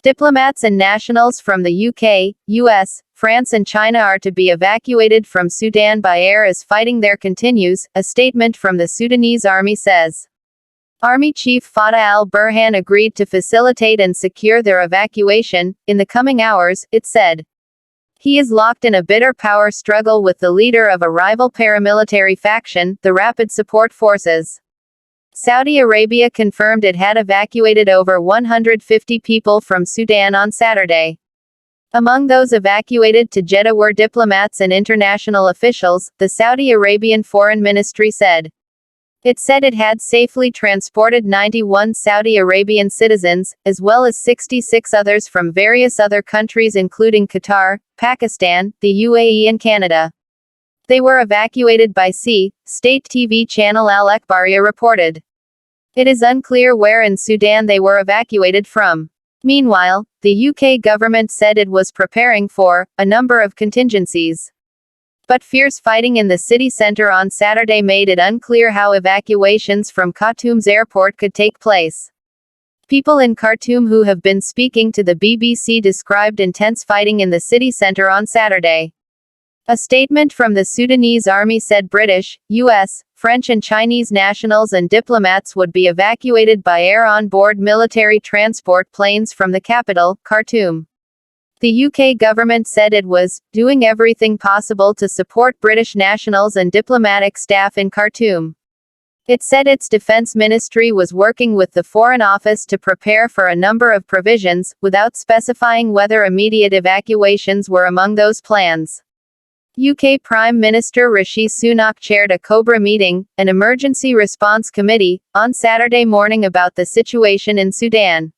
Diplomats and nationals from the UK, US, France and China are to be evacuated from Sudan by air as fighting there continues, a statement from the Sudanese army says. Army Chief Fattah al-Burhan agreed to facilitate and secure their evacuation in the coming hours, it said. He is locked in a bitter power struggle with the leader of a rival paramilitary faction, the Rapid Support Forces. Saudi Arabia confirmed it had evacuated over 150 people from Sudan on Saturday. Among those evacuated to Jeddah were diplomats and international officials, the Saudi Arabian Foreign Ministry said. It said it had safely transported 91 Saudi Arabian citizens, as well as 66 others from various other countries including Qatar, Pakistan, the UAE and Canada. They were evacuated by sea, state TV channel Al-Akhbariya reported. It is unclear where in Sudan they were evacuated from. Meanwhile, the UK government said it was preparing for a number of contingencies. But fierce fighting in the city center on Saturday made it unclear how evacuations from Khartoum's airport could take place. People in Khartoum who have been speaking to the BBC described intense fighting in the city center on Saturday. A statement from the Sudanese army said British, US, French and Chinese nationals and diplomats would be evacuated by air on board military transport planes from the capital, Khartoum. The UK government said it was doing everything possible to support British nationals and diplomatic staff in Khartoum. It said its defense ministry was working with the Foreign Office to prepare for a number of provisions, without specifying whether immediate evacuations were among those plans. UK Prime Minister Rishi Sunak chaired a COBRA meeting, an emergency response committee, on Saturday morning about the situation in Sudan.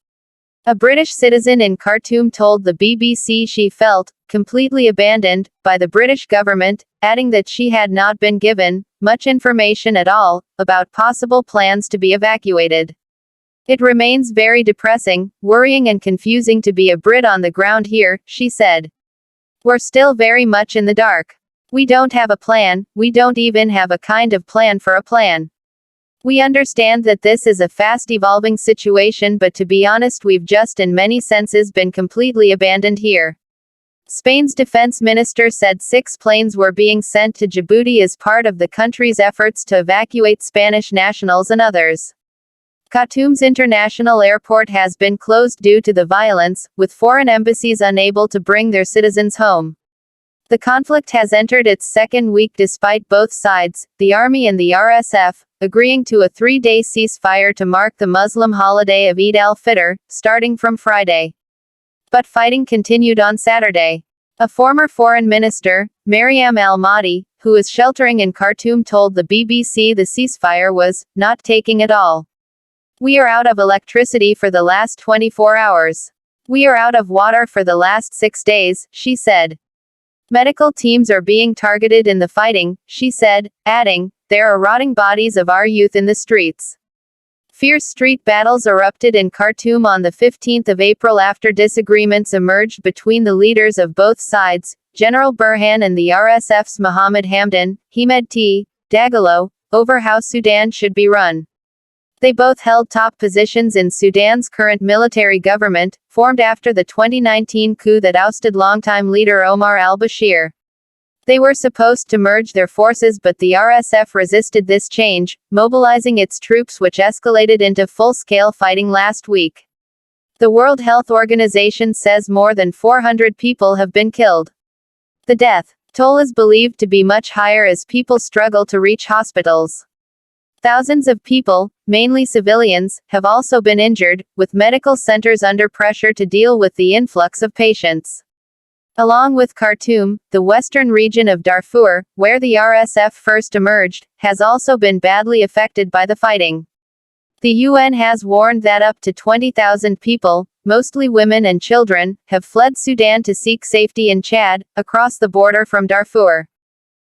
A British citizen in Khartoum told the BBC she felt completely abandoned by the British government, adding that she had not been given much information at all about possible plans to be evacuated. It remains very depressing, worrying and confusing to be a Brit on the ground here, she said. We're still very much in the dark. We don't have a plan, we don't even have a kind of plan for a plan. We understand that this is a fast-evolving situation, but to be honest, we've just in many senses been completely abandoned here. Spain's defense minister said 6 planes were being sent to Djibouti as part of the country's efforts to evacuate Spanish nationals and others. Khartoum's international airport has been closed due to the violence, with foreign embassies unable to bring their citizens home. The conflict has entered its second week despite both sides, the army and the RSF, agreeing to a 3-day ceasefire to mark the Muslim holiday of Eid al-Fitr, starting from Friday. But fighting continued on Saturday. A former foreign minister, Maryam al-Mahdi, who is sheltering in Khartoum told the BBC the ceasefire was not taking at all. We are out of electricity for the last 24 hours. We are out of water for the last 6 days, she said. Medical teams are being targeted in the fighting, she said, adding, there are rotting bodies of our youth in the streets. Fierce street battles erupted in Khartoum on the 15th of April after disagreements emerged between the leaders of both sides, General Burhan and the RSF's Mohammed Hamdan, Dagalo, over how Sudan should be run. They both held top positions in Sudan's current military government, formed after the 2019 coup that ousted longtime leader Omar al-Bashir. They were supposed to merge their forces, but the RSF resisted this change, mobilizing its troops, which escalated into full-scale fighting last week. The World Health Organization says more than 400 people have been killed. The death toll is believed to be much higher as people struggle to reach hospitals. Thousands of people, mainly civilians, have also been injured, with medical centers under pressure to deal with the influx of patients. Along with Khartoum, the western region of Darfur, where the RSF first emerged, has also been badly affected by the fighting. The UN has warned that up to 20,000 people, mostly women and children, have fled Sudan to seek safety in Chad, across the border from Darfur.